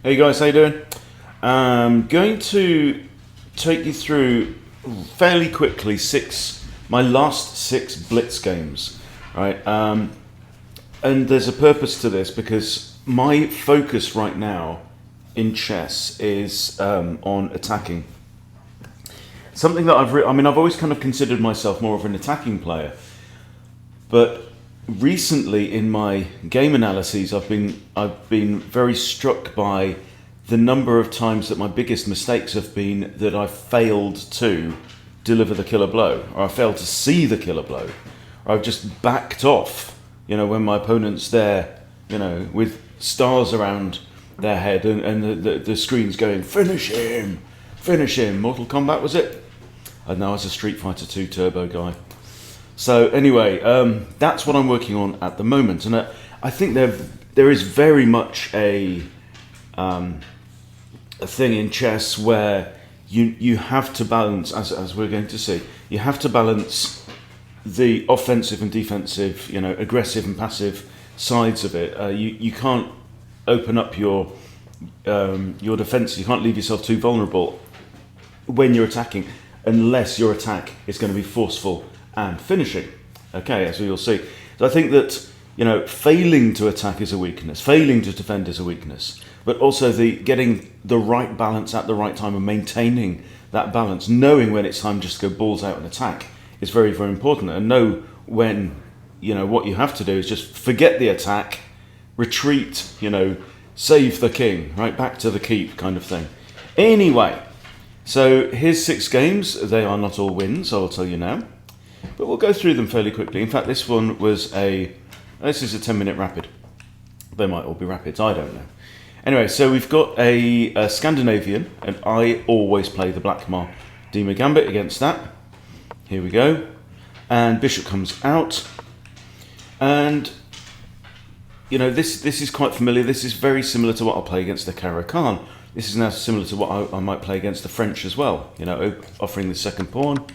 Hey guys, how you doing? I'm going to take you through fairly quickly my last 6 Blitz games, right? And there's a purpose to this because my focus right now in chess is on attacking. Something that I've always kind of considered myself more of an attacking player, but recently in my game analyses I've been very struck by the number of times that my biggest mistakes have been that I've failed to deliver the killer blow, or I failed to see the killer blow, or I've just backed off, when my opponent's there, with stars around their head and the screen's going, finish him, Mortal Kombat was it? And now it's a Street Fighter 2 Turbo guy. So anyway, that's what I'm working on at the moment, and I think there is very much a thing in chess where you have to balance, as we're going to see, you have to balance the offensive and defensive, aggressive and passive sides of it. You can't open up your defense. You can't leave yourself too vulnerable when you're attacking, unless your attack is going to be forceful and finishing. Okay, as we will see. So I think that failing to attack is a weakness, failing to defend is a weakness, but also getting the right balance at the right time and maintaining that balance, knowing when it's time just to go balls out and attack is very, very important. And know when what you have to do is just forget the attack, retreat, save the king, right, back to the keep kind of thing. Anyway, so here's 6 games. They are not all wins, I will tell you now, but we'll go through them fairly quickly. In fact, this one was this is a 10-minute rapid. They might all be rapids, I don't know. Anyway, so we've got a Scandinavian, and I always play the Blackmar Dima Gambit against that. Here we go. And bishop comes out. And, this is quite familiar. This is very similar to what I'll play against the Caro-Kann. This is now similar to what I might play against the French as well. Offering the second pawn,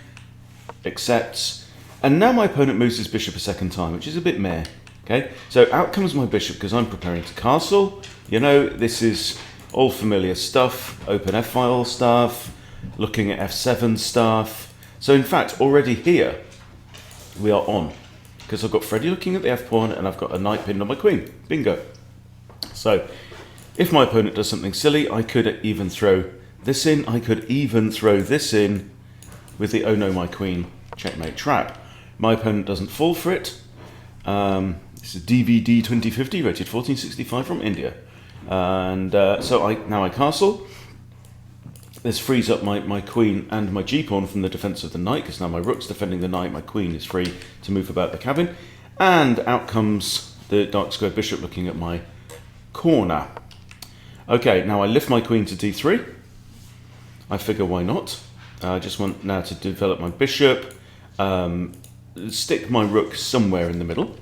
accepts. And now my opponent moves his bishop a second time, which is a bit meh. Okay, so out comes my bishop because I'm preparing to castle. This is all familiar stuff, open f-file stuff, looking at f7 stuff. So in fact, already here, we are on, because I've got Freddie looking at the f-pawn and I've got a knight pinned on my queen. Bingo. So if my opponent does something silly, I could even throw this in. I could even throw this in with the oh no, my queen checkmate trap. My opponent doesn't fall for it. This is DVD 2050, rated 1465 from India. And so now I castle. This frees up my queen and my g-pawn from the defense of the knight, because now my rook's defending the knight, my queen is free to move about the cabin. And out comes the dark square bishop looking at my corner. Okay, now I lift my queen to d3. I figure why not? I just want now to develop my bishop, stick my rook somewhere in the middle.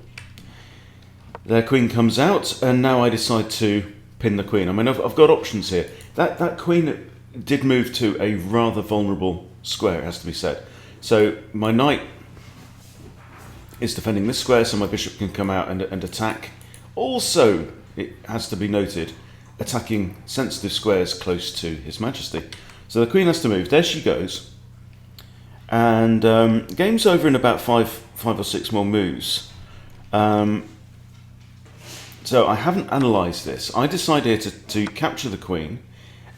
Their queen comes out, and now I decide to pin the queen. I've got options here. That queen did move to a rather vulnerable square, it has to be said. So my knight is defending this square, so my bishop can come out and attack. Also, it has to be noted, attacking sensitive squares close to His Majesty. So the queen has to move. There she goes. And game's over in about five or six more moves. So I haven't analysed this. I decided to capture the queen.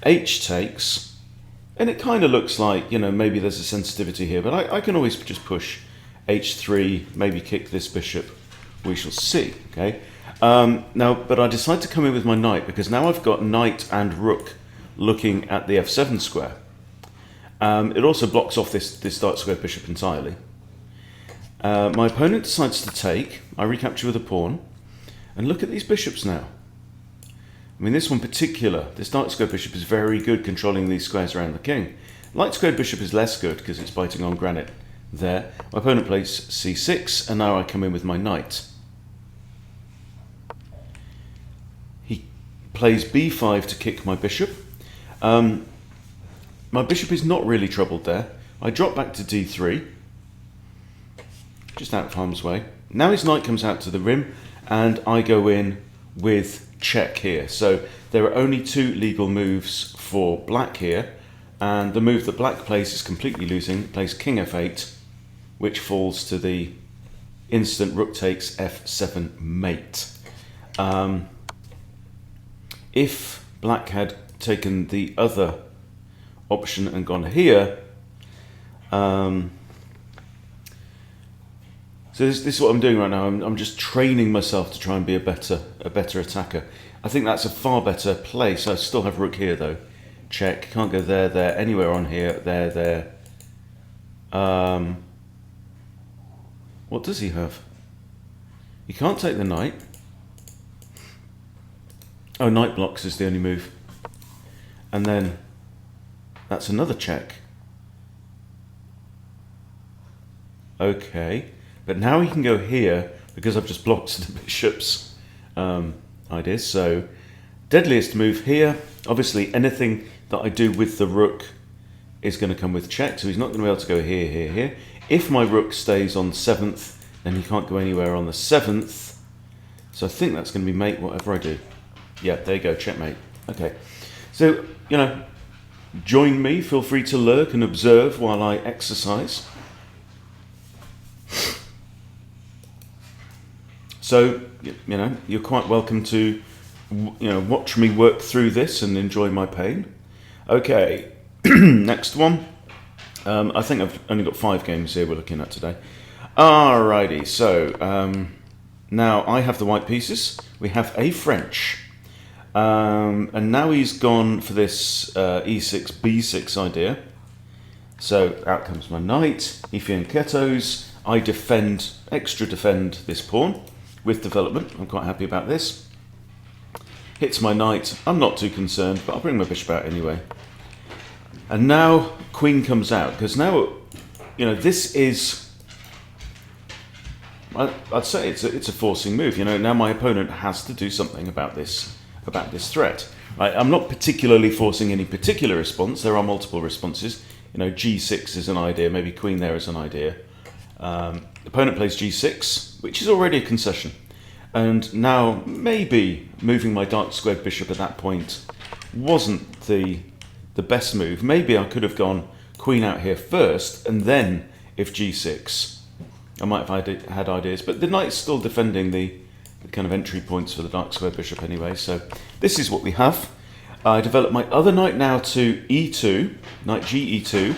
H takes, and it kind of looks like, maybe there's a sensitivity here, but I can always just push H3, maybe kick this bishop. We shall see, okay? But I decide to come in with my knight, because now I've got knight and rook looking at the f7 square. It also blocks off this dark square bishop entirely. My opponent decides to take. I recapture with a pawn. And look at these bishops now. This one in particular, this dark square bishop is very good controlling these squares around the king. Light squared bishop is less good because it's biting on granite there. My opponent plays c6, and now I come in with my knight. He plays b5 to kick my bishop. My bishop is not really troubled there. I drop back to d3, just out of harm's way. Now his knight comes out to the rim, and I go in with check here. So there are only 2 legal moves for black here, and the move that black plays is completely losing. It plays king f8, which falls to the instant rook takes f7 mate. If black had taken the other option and gone here, so this is what I'm doing right now. I'm just training myself to try and be a better attacker. I think that's a far better play. So I still have rook here though. Check. Can't go there, there, anywhere on here. There, there. What does he have? He can't take the knight. Oh, knight blocks is the only move. And then that's another check. Okay. But now he can go here because I've just blocked the bishop's ideas. So deadliest move here. Obviously anything that I do with the rook is going to come with check. So he's not going to be able to go here, here, here. If my rook stays on 7th, then he can't go anywhere on the 7th. So I think that's going to be mate whatever I do. Yeah, there you go, checkmate. Okay. So, you know, join me. Feel free to lurk and observe while I exercise. So, you know, you're quite welcome to, watch me work through this and enjoy my pain. Okay, next one. I think I've only got 5 games here we're looking at today. Alrighty, so now I have the white pieces. We have a French. And now he's gone for this e6, b6 idea. So out comes my knight. He fianchettos. I extra defend this pawn with development. I'm quite happy about this. Hits my knight. I'm not too concerned, but I'll bring my bishop out anyway. And now queen comes out, because now, this is, I'd say it's a forcing move. Now my opponent has to do something about this threat. Right? I'm not particularly forcing any particular response. There are multiple responses. G6 is an idea. Maybe queen there is an idea. Opponent plays g6, which is already a concession. And now maybe moving my dark squared bishop at that point wasn't the best move. Maybe I could have gone queen out here first, and then if g6, I might have had ideas. But the knight's still defending the kind of entry points for the dark square bishop anyway. So this is what we have. I develop my other knight now to e2, knight g e2.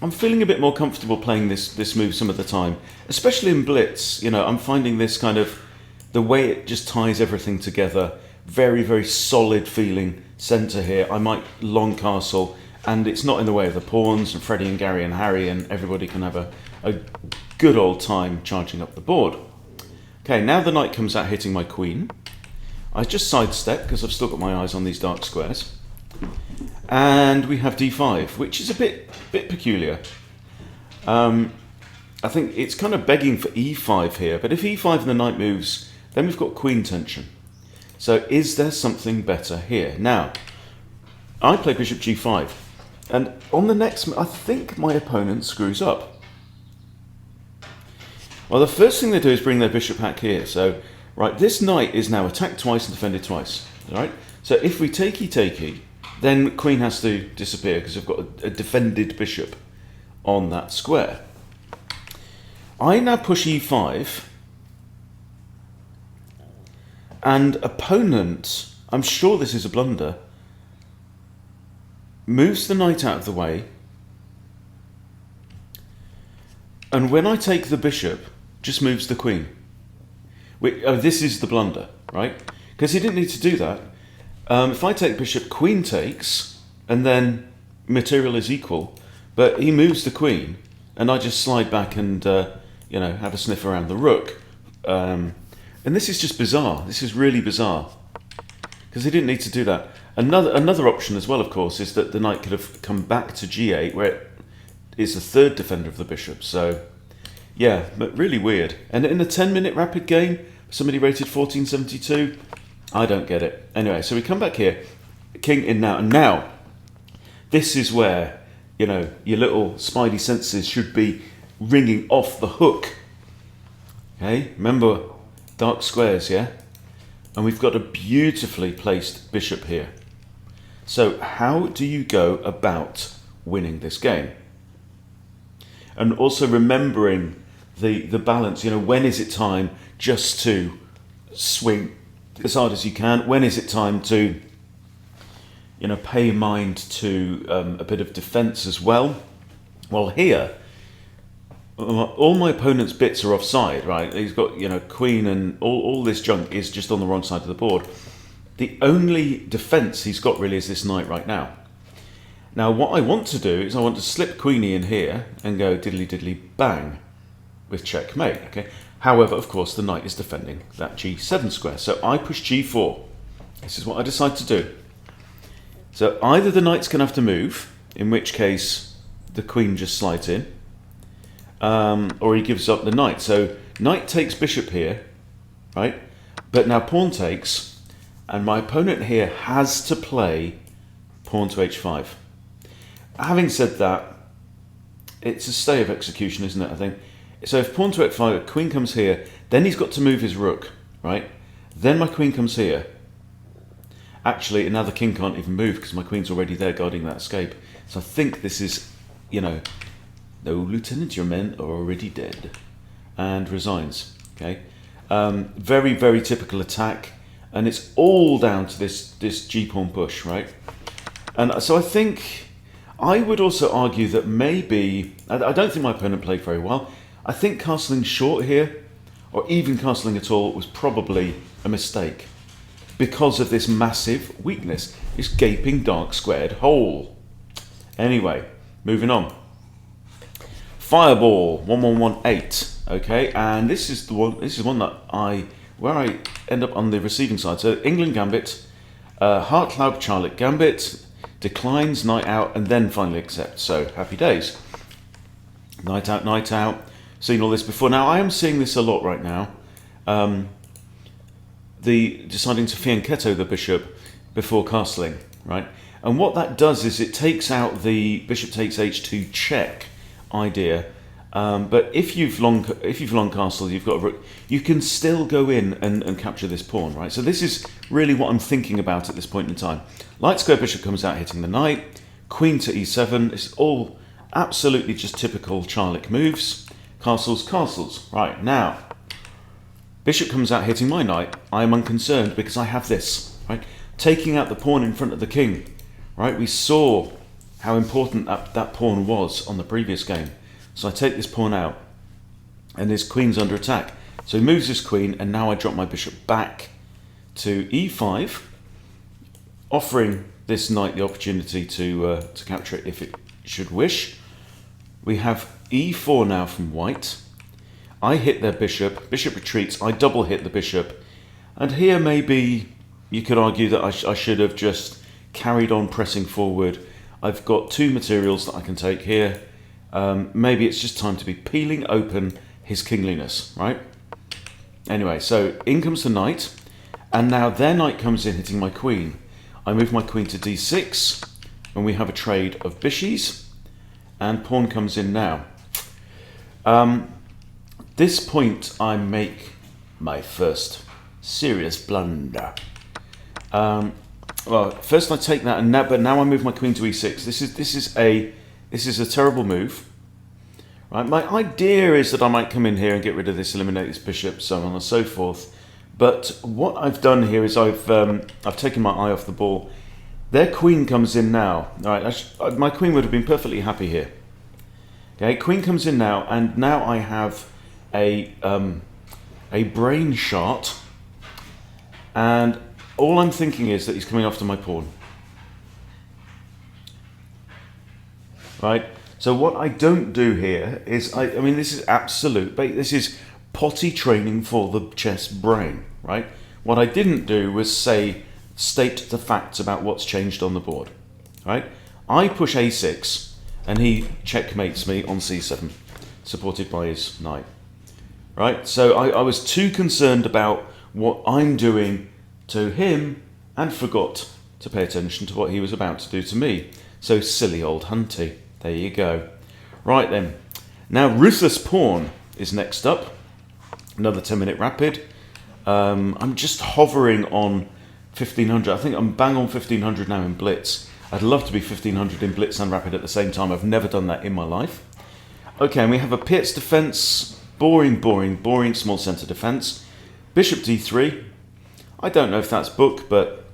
I'm feeling a bit more comfortable playing this move some of the time, especially in blitz. I'm finding this kind of, the way it just ties everything together, very, very solid feeling centre here. I might long castle, and it's not in the way of the pawns, and Freddie and Gary and Harry, and everybody can have a good old time charging up the board. Okay, now the knight comes out hitting my queen. I just sidestep because I've still got my eyes on these dark squares. And we have d5, which is a bit peculiar. I think it's kind of begging for e5 here, but if e5 and the knight moves, then we've got queen tension. So is there something better here? Now, I play bishop g5, and on the next, I think my opponent screws up. Well, the first thing they do is bring their bishop back here. So, right, this knight is now attacked twice and defended twice. All right. So if we takey, then queen has to disappear because we've got a defended bishop on that square. I now push e5, and opponent, I'm sure this is a blunder, moves the knight out of the way, and when I take the bishop, just moves the queen. This is the blunder, right? Because he didn't need to do that. If I take bishop, queen takes, and then material is equal, but he moves the queen, and I just slide back and have a sniff around the rook. And this is just bizarre. This is really bizarre, because he didn't need to do that. Another option as well, of course, is that the knight could have come back to g8, where it is the third defender of the bishop. So, yeah, but really weird. And in a 10-minute rapid game, somebody rated 1472, I don't get it. Anyway, so we come back here, king in now, and now this is where your little spidey senses should be ringing off the hook. Okay, remember dark squares, yeah? and we've got a beautifully placed bishop here. So how do you go about winning this game? And also remembering the balance, when is it time just to swing as hard as you can? When is it time to, pay mind to a bit of defense as well? Well, here, all my opponent's bits are offside, right? He's got, queen, and all this junk is just on the wrong side of the board. The only defense he's got really is this knight right now. Now, what I want to do is I want to slip queenie in here and go diddly diddly bang with checkmate, okay? However, of course, the knight is defending that g7 square. So I push g4. This is what I decide to do. So either the knight's going to have to move, in which case the queen just slides in, or he gives up the knight. So knight takes bishop here, right? But now pawn takes, and my opponent here has to play pawn to h5. Having said that, it's a stay of execution, isn't it, I think? So if pawn to f5, queen comes here, then he's got to move his rook, right? Then my queen comes here. Actually, now the king can't even move because my queen's already there guarding that escape. So I think this is, no, lieutenant, your men are already dead. And resigns, okay? Very, very typical attack. And it's all down to this g-pawn push, right? And so I think, I would also argue that maybe, I don't think my opponent played very well. I think castling short here, or even castling at all, was probably a mistake because of this massive weakness, this gaping dark squared hole. Anyway, moving on. Fireball 1118. Okay, and this is the one. This is one that where I end up on the receiving side. So England Gambit, Hartlaub Charlotte Gambit, declines, night out, and then finally accepts. So happy days. Night out. Seen all this before. Now I am seeing this a lot right now. The deciding to fianchetto the bishop before castling, right? And what that does is it takes out the bishop takes h2 check idea. But if you've long castled, you've got a rook, you can still go in and capture this pawn, right? So this is really what I'm thinking about at this point in time. Light square bishop comes out hitting the knight, queen to e7. It's all absolutely just typical Charlic moves. Castles. Right, now, bishop comes out hitting my knight. I am unconcerned because I have this, right? Taking out the pawn in front of the king, right? We saw how important that pawn was on the previous game. So I take this pawn out, and his queen's under attack. So he moves his queen, and now I drop my bishop back to e5, offering this knight the opportunity to capture it if it should wish. We have e4 now from white. I hit their bishop retreats, I double hit the bishop, and here maybe you could argue that I should have just carried on pressing forward. I've got two materials that I can take here. Maybe it's just time to be peeling open his kingliness, right? Anyway, so in comes the knight, and now their knight comes in hitting my queen. I move my queen to d6, and we have a trade of bishies, and pawn comes in now. This point I make my first serious blunder. Well, first I take that, but now I move my queen to e6. This is a terrible move. Right, my idea is that I might come in here and get rid of this, eliminate this bishop, so on and so forth. But what I've done here is I've taken my eye off the ball. Their queen comes in now. All right, my queen would have been perfectly happy here. Okay, queen comes in now, and now I have a brain shot, and all I'm thinking is that he's coming after my pawn. Right. So what I don't do here is, I mean, this is absolute, this is potty training for the chess brain, right? What I didn't do was state the facts about what's changed on the board, right? I push a6, and he checkmates me on c7, supported by his knight, right? So I was too concerned about what I'm doing to him and forgot to pay attention to what he was about to do to me. So silly old Hunty. There you go. Right then. Now Ruthless Pawn is next up. Another 10-minute rapid. I'm just hovering on 1500. I think I'm bang on 1500 now in Blitz. I'd love to be 1500 in Blitz and Rapid at the same time. I've never done that in my life. Okay, and we have a Piet's defense. Boring, boring, boring small centre defense. Bishop d3. I don't know if that's book, but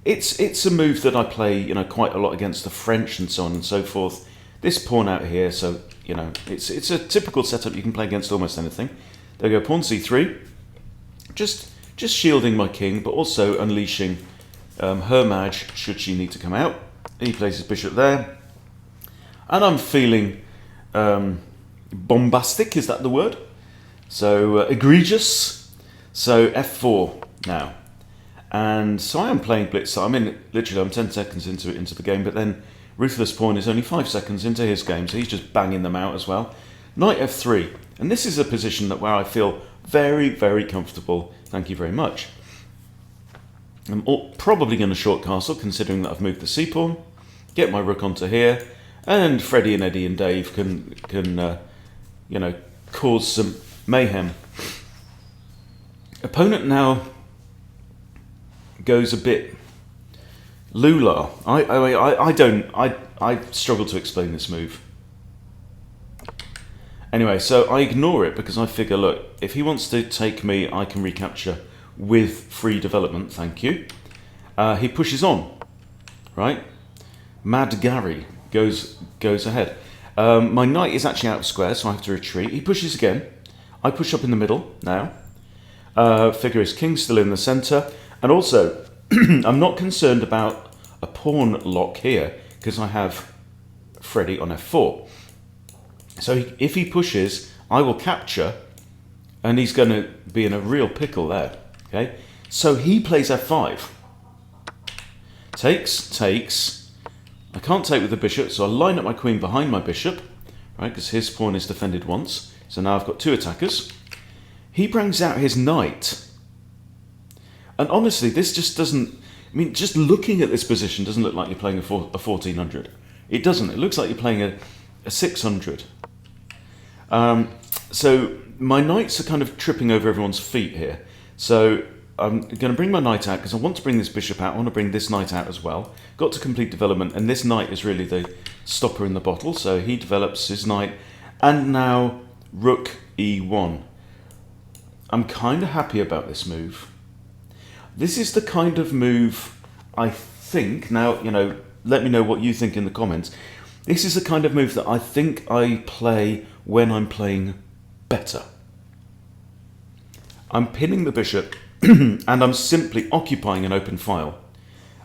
it's a move that I play, quite a lot against the French and so on and so forth. This pawn out here, so it's a typical setup you can play against almost anything. There we go, pawn c3. Just shielding my king, but also unleashing her mage should she need to come out. He plays his bishop there, and I'm feeling bombastic. Is that the word? So egregious. So f4 now, and so I am playing Blitz. So I'm 10 seconds into the game, but then Ruthless Pawn is only 5 seconds into his game, so he's just banging them out as well. Knight f3, and this is a position where I feel very, very comfortable. Thank you very much. I'm probably going to short castle, considering that I've moved the c-pawn, get my rook onto here, and Freddie and Eddie and Dave can cause some mayhem. Opponent now goes a bit lula. I struggle to explain this move. Anyway, so I ignore it because I figure, look, if he wants to take me, I can recapture with free development, thank you. He pushes on, right? Mad Gary goes ahead. My knight is actually out of square, so I have to retreat. He pushes again. I push up in the middle now. Figure his king still in the centre. And also, I'm not concerned about a pawn lock here because I have Freddie on f4. So if he pushes, I will capture, and he's going to be in a real pickle there. Okay, so he plays f5. Takes. I can't take with the bishop, so I line up my queen behind my bishop, right? Because his pawn is defended once. So now I've got two attackers. He brings out his knight, and honestly, this just doesn't. I mean, just looking at this position doesn't look like you're playing a 1400. It doesn't. It looks like you're playing a 600. So my knights are kind of tripping over everyone's feet here. So I'm going to bring my knight out because I want to bring this bishop out. I want to bring this knight out as well. Got to complete development, and this knight is really the stopper in the bottle. So he develops his knight, and now rook e1. I'm kind of happy about this move. This is the kind of move I think, now, let me know what you think in the comments. This is the kind of move that I think I play when I'm playing better. I'm pinning the bishop and I'm simply occupying an open file.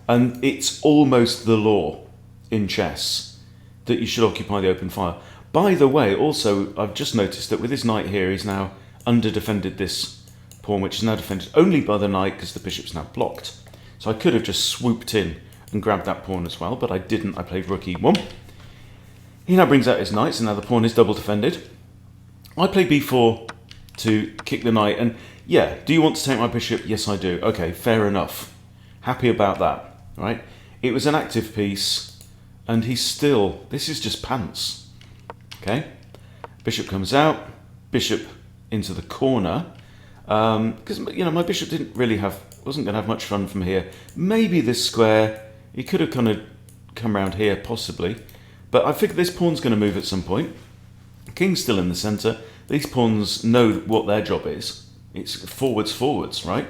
And it's almost the law in chess that you should occupy the open file. By the way, also, I've just noticed that with his knight here, he's now under-defended this pawn, which is now defended only by the knight because the bishop's now blocked. So I could have just swooped in and grabbed that pawn as well, but I didn't. I played rook e1. He now brings out his knight, so now the pawn is double defended. I play b4 to kick the knight, and yeah, do you want to take my bishop? Yes, I do. Okay, fair enough. Happy about that, right? It was an active piece, and he's still, this is just pants, okay? Bishop comes out, bishop into the corner, because, my bishop wasn't going to have much fun from here. Maybe this square, he could have kind of come around here, possibly, but I figure this pawn's going to move at some point. King's still in the centre. These pawns know what their job is. It's forwards, right?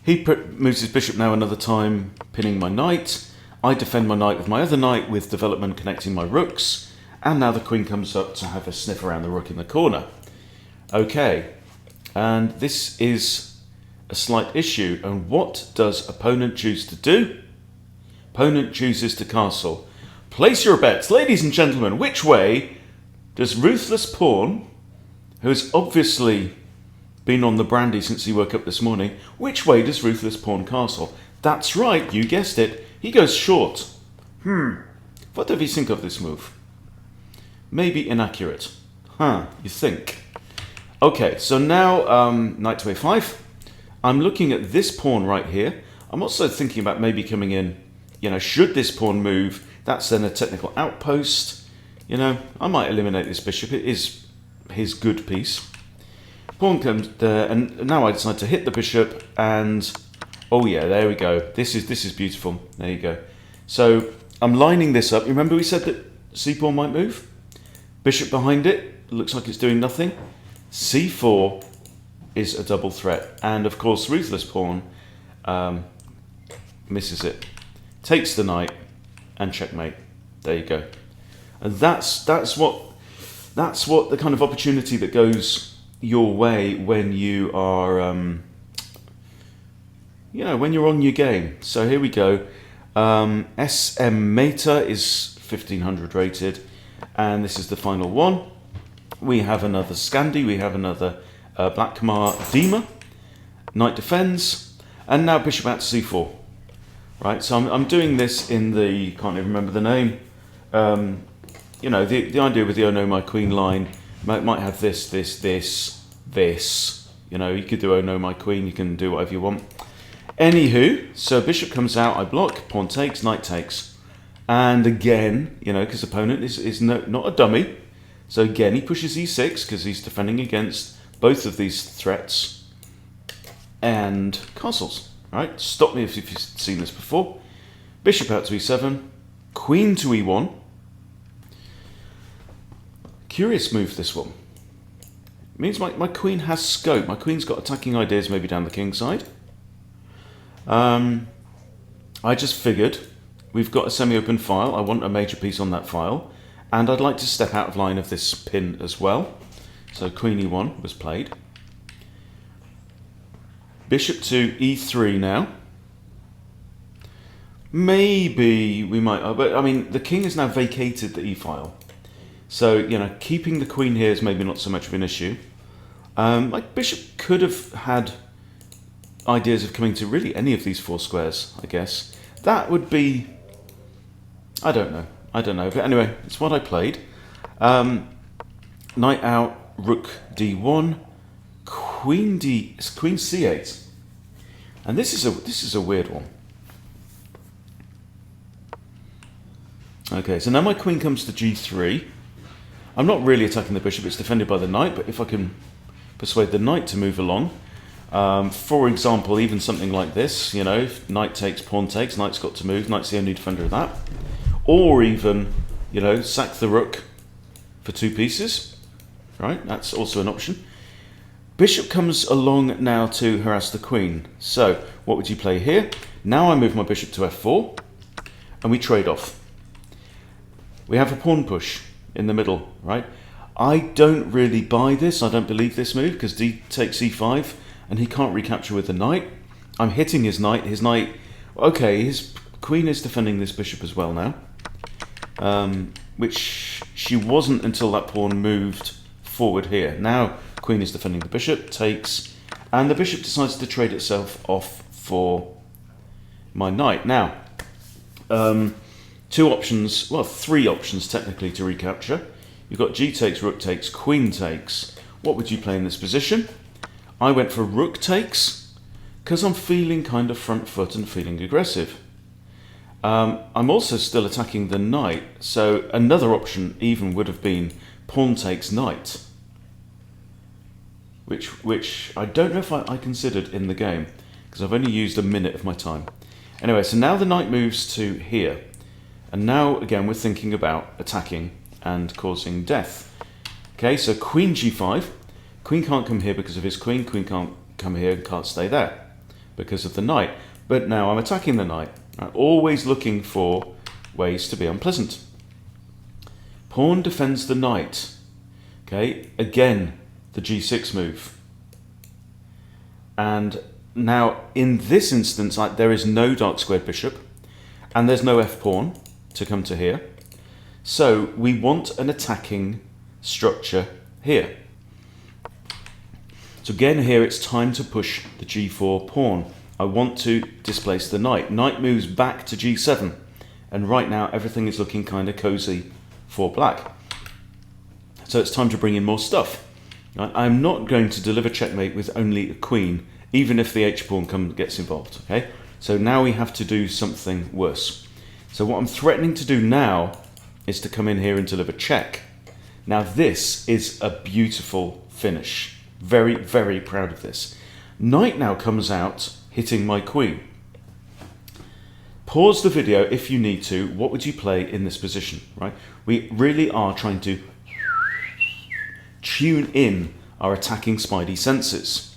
He moves his bishop now another time, pinning my knight. I defend my knight with my other knight with development connecting my rooks. And now the queen comes up to have a sniff around the rook in the corner. Okay, and this is a slight issue. And what does opponent choose to do? Opponent chooses to castle. Place your bets, ladies and gentlemen. Which way does Ruthless Pawn, who has obviously been on the brandy since he woke up this morning, which way does Ruthless Pawn castle? That's right, you guessed it. He goes short. What do you think of this move? Maybe inaccurate. You think? Okay, so now knight to a5. I'm looking at this pawn right here. I'm also thinking about maybe coming in, should this pawn move, that's then a technical outpost. I might eliminate this bishop. It is his good piece. Pawn comes there, and now I decide to hit the bishop, and oh yeah, there we go. This is beautiful. There you go. So I'm lining this up. Remember we said that c-pawn might move? Bishop behind it, looks like it's doing nothing. c4 is a double threat, and of course Ruthless Pawn misses it. Takes the knight, and checkmate. There you go. And that's what the kind of opportunity that goes your way when you are when you're on your game. So here we go. SM Meta is 1500 rated, and this is the final one. We have another Scandi, we have another Black Khmer Dima. Knight defends, and now bishop out to c4. Right, so I'm doing this in the, can't even remember the name. The idea with the oh no my queen line might have this. You could do oh no my queen, you can do whatever you want. Anywho, so bishop comes out, I block, pawn takes, knight takes. And again, because opponent is not a dummy. So again, he pushes e6 because he's defending against both of these threats. And castles, right? Stop me if you've seen this before. Bishop out to e7, queen to e1. Curious move, this one. It means my queen has scope. My queen's got attacking ideas maybe down the king side. I just figured we've got a semi-open file. I want a major piece on that file, and I'd like to step out of line of this pin as well. So queen e1 was played. Bishop to e3 now. Maybe we might, but I mean the king has now vacated the e-file. So, keeping the queen here is maybe not so much of an issue. Bishop could have had ideas of coming to really any of these four squares, I guess. That would be, I don't know. But anyway, it's what I played. Knight out, rook d1, queen c8. And this is a weird one. Okay, so now my queen comes to g3. I'm not really attacking the bishop, it's defended by the knight, but if I can persuade the knight to move along, for example, even something like this, if knight takes, pawn takes, knight's got to move, knight's the only defender of that. Or even, sack the rook for 2 pieces, right? That's also an option. Bishop comes along now to harass the queen. So, what would you play here? Now I move my bishop to f4, and we trade off. We have a pawn push in the middle, right? I don't really buy this. I don't believe this move because d takes e5 and he can't recapture with the knight. I'm hitting his knight. Okay, his queen is defending this bishop as well now, which she wasn't until that pawn moved forward here. Now queen is defending the bishop, takes, and the bishop decides to trade itself off for my knight. Now, 2 options, well, 3 options technically to recapture. You've got g takes, rook takes, queen takes. What would you play in this position? I went for rook takes because I'm feeling kind of front foot and feeling aggressive. I'm also still attacking the knight, so another option even would have been pawn takes knight, which I don't know if I considered in the game because I've only used a minute of my time. Anyway, so now the knight moves to here. And now, again, we're thinking about attacking and causing death. Okay, so queen g5. Queen can't come here because of his queen. Queen can't come here and can't stay there because of the knight. But now I'm attacking the knight. I'm always looking for ways to be unpleasant. Pawn defends the knight. Okay, again, the g6 move. And now, in this instance, there is no dark squared bishop, and there's no f-pawn to come to here. So we want an attacking structure here. So again here it's time to push the g4 pawn. I want to displace the knight. Knight moves back to g7, and right now everything is looking kind of cozy for black. So it's time to bring in more stuff. I'm not going to deliver checkmate with only a queen, even if the h-pawn gets involved. Okay, so now we have to do something worse. So what I'm threatening to do now is to come in here and deliver check. Now this is a beautiful finish. Very, very proud of this. Knight now comes out, hitting my queen. Pause the video if you need to. What would you play in this position, right? We really are trying to tune in our attacking spidey senses.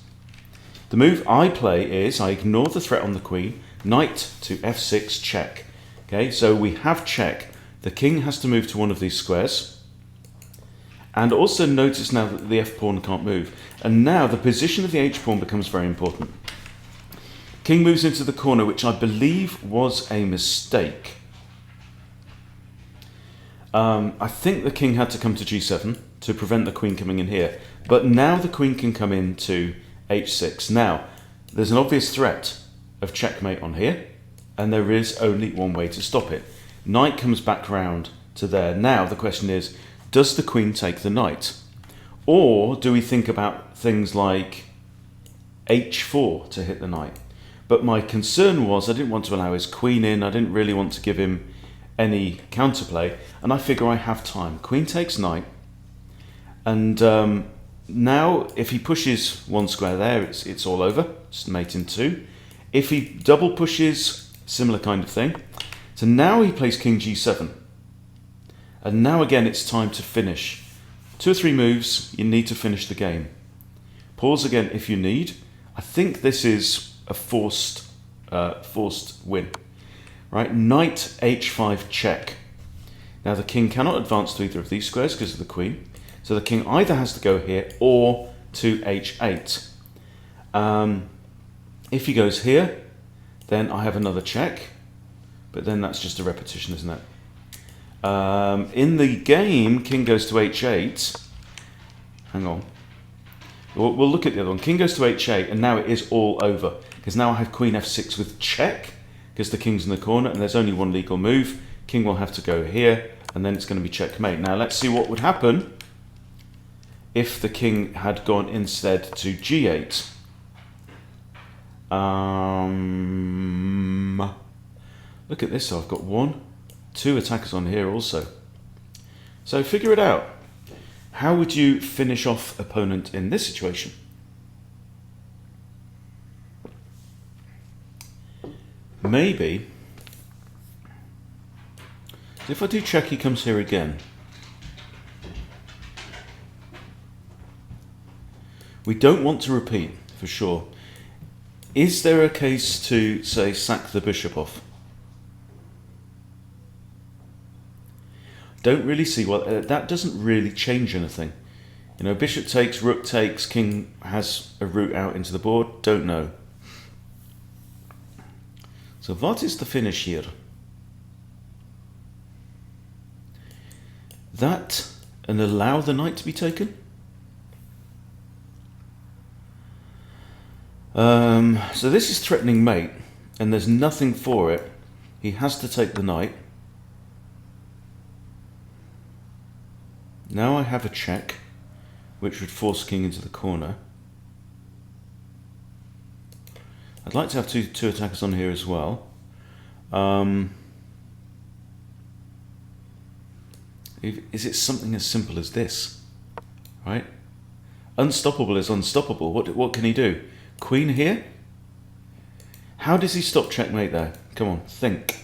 The move I play is I ignore the threat on the queen, knight to f6 check. Okay, so we have check. The king has to move to one of these squares. And also notice now that the f-pawn can't move. And now the position of the h-pawn becomes very important. King moves into the corner, which I believe was a mistake. I think the king had to come to g7 to prevent the queen coming in here. But now the queen can come into h6. Now, there's an obvious threat of checkmate on here, and there is only one way to stop it. Knight comes back round to there. Now the question is, does the queen take the knight? Or do we think about things like h4 to hit the knight? But my concern was I didn't want to allow his queen in. I didn't really want to give him any counterplay. And I figure I have time. Queen takes knight. And now if he pushes one square there, it's all over. It's mate in two. If he double pushes, similar kind of thing. So now he plays king g7. And now again it's time to finish. 2 or 3 moves, you need to finish the game. Pause again if you need. I think this is a forced win. Right, knight h5 check. Now the king cannot advance to either of these squares because of the queen. So the king either has to go here or to h8. If he goes here, then I have another check. But then that's just a repetition, isn't it? In the game, king goes to h8. Hang on. We'll look at the other one. King goes to h8, and now it is all over. Because now I have queen f6 with check, because the king's in the corner, and there's only one legal move. King will have to go here, and then it's going to be checkmate. Now let's see what would happen if the king had gone instead to g8. Look at this, so I've got 1, 2 attackers on here also. So figure it out. How would you finish off opponent in this situation? Maybe, if I do check, he comes here again. We don't want to repeat, for sure. Is there a case to, say, sack the bishop off? Don't really see what that doesn't really change anything. You know, bishop takes, rook takes, king has a route out into the board. Don't know. So what is the finish here? That and allow the knight to be taken. So this is threatening mate, and there's nothing for it. He has to take the knight. Now I have a check, which would force king into the corner. I'd like to have two attackers on here as well. Is it something as simple as this? Right? Unstoppable is unstoppable. What can he do? Queen here? How does he stop checkmate there? Come on, think.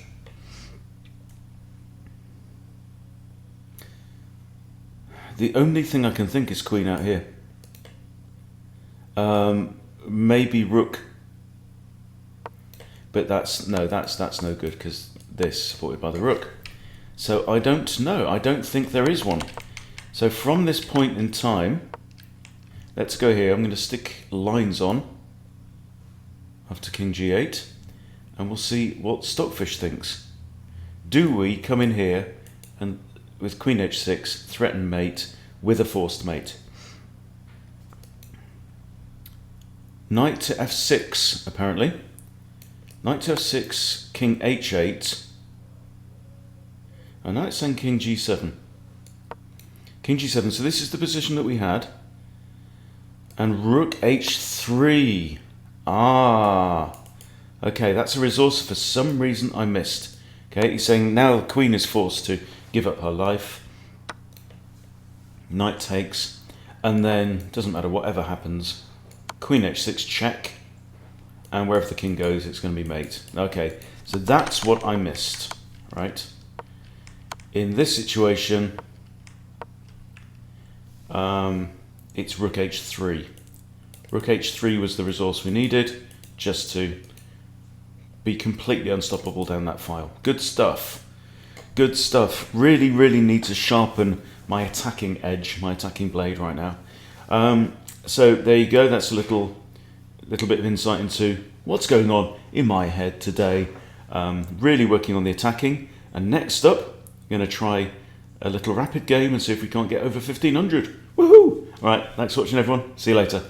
The only thing I can think is queen out here. Maybe rook. But that's no good because this supported by the rook. So I don't know. I don't think there is one. So from this point in time, let's go here. I'm going to stick lines on after king g8, and we'll see what Stockfish thinks. Do we come in here and with queen h6 threaten mate with a forced mate? Knight to f6 apparently. Knight to f6, king h8. And now it's saying king g7. King g7, so this is the position that we had. And rook h3. Ah. Okay, that's a resource for some reason I missed. Okay, he's saying now the queen is forced to give up her life. knight takes, and then, doesn't matter whatever happens, queen h6 check, and wherever the king goes, it's going to be mate. Okay, so that's what I missed, right? In this situation, it's rook h3. Rook h3 was the resource we needed just to be completely unstoppable down that file. Good stuff. Good stuff. Really, really need to sharpen my attacking edge, my attacking blade right now. So there you go. That's a little bit of insight into what's going on in my head today. Really working on the attacking. And next up, I'm going to try a little rapid game and see if we can't get over 1500. Woohoo! All right, thanks for watching, everyone. See you later.